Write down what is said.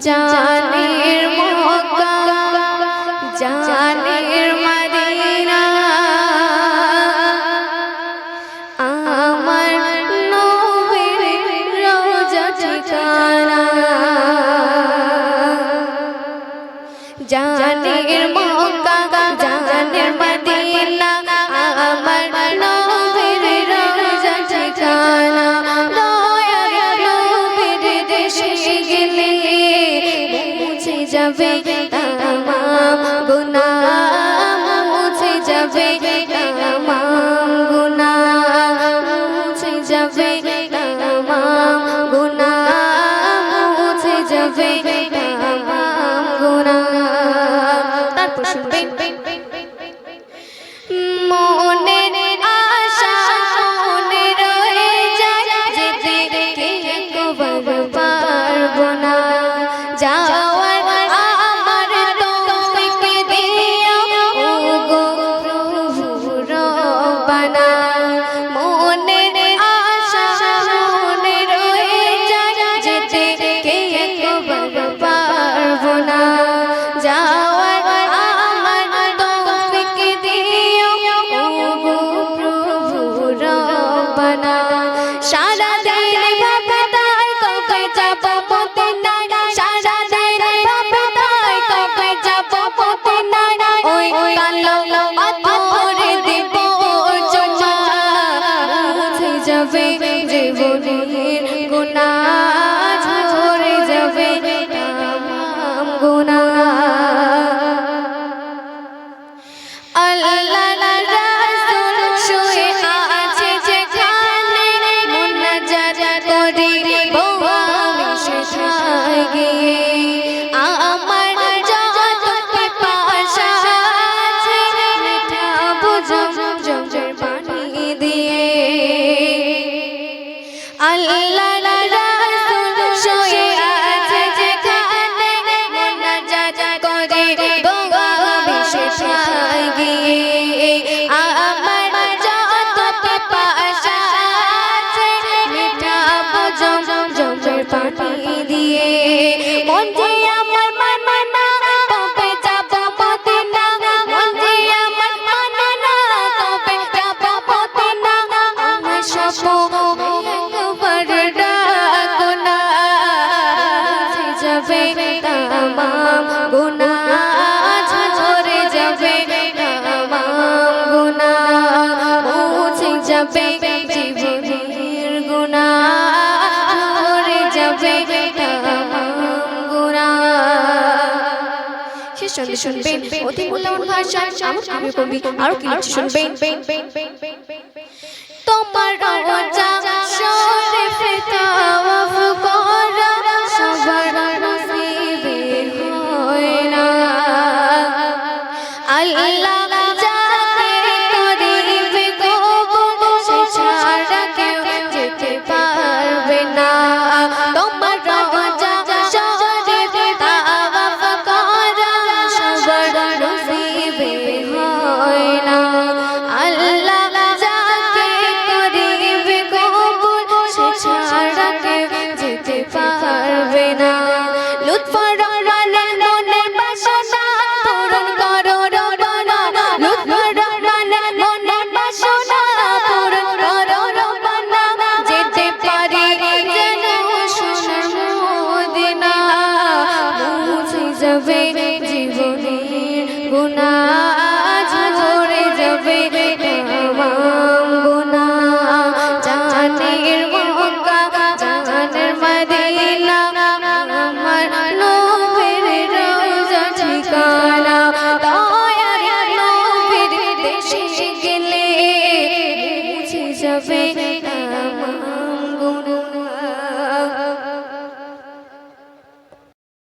জানের মক্কা জানের মদিনা আমার নবীর রওজা ঠিকানা জানের মক্কা জানের মদিনা আমার নবীর রওজা ঠিকানা দয়ার নবীর দেশে গেলে মুছে যাবে তামাম গুনাহ মুছে যাবে তামাম গুনাহ মুছে যাবে তামাম গুনাহ মুছে যাবে তামাম গুনাহ তারপর শুনবেন মনের আশা মনে রয়ে যায় যেতে একবার পারবো না যাওয়ার আমার তৌফিক দিও ওগো প্রভু রব্বানা মনের আশা মনে রয়ে যায় যেতে একবার পারবো না যাওয়ার আমার তৌফিক দিও ওগো প্রভু রব্বানা সারা দিন ভাবতাই কবে যাব মদিনা সারা দিন ভাবতাই কবে যাব মদিনা ওই কালো পাথরে দিব জমা মুছে যাবে জীবনের গুনাহ ঝরে যাবে তামাম গুনাহ আল্লাহ রাসূল শুয়ে আছে যেখানে মুনাজাত করি আমি সেখানে গিয়ে আমার যত পিপাসা আছে মেটাবো জমজমের পানি দিয়ে আল্লাহ রাসূল শুয়ে আছে যেখানে মুনাজাত করি আমি সেখানে গিয়ে আমার যত পিপাসা আছে মেটাবো জমজমের পানি দিয়ে মন যে আমার মানে না কবে যাব মদিনা মন যে আমার মানে না কবে যাব মদিনা আমার স্বপ্ন একবার ডাকো না মুছে যাবে তামাম গুনাহ ঝরে যাবে তামাম গুনাহ মুছে যাবে জীবনের গুনাহ ঝরে যাবে তামাম গুনাহ শেষ ছন্দে শুনবেন অতি মূল্যবান ভাষায় আমার কবি আরো কিছু শুনবেন তোমার রওজা শরীফে তাওয়াফ করা সবার নসিবে হয় না আল্লাহ যাকে করিবে কবুল সে ছাড়া কেউ যেতে পারবে না তোমার রওজা শরীফে তাওয়াফ করা সবার নসিবে হয় না আল্লাহ যাকে করিবে কবুল সে ছাড়া কেউ যেতে পারবে না লুৎফ রহমানের মনের বাসনা পূরণ করো রব্বানা লুৎফ রহমানের মনের বাসনা পূরণ করো রব্বানা যেতে পারি যেন সোনার মদিনা মুছে যাবে জীবনের গুনাহ ঝরে যাবে তামাম গুনাহ জানের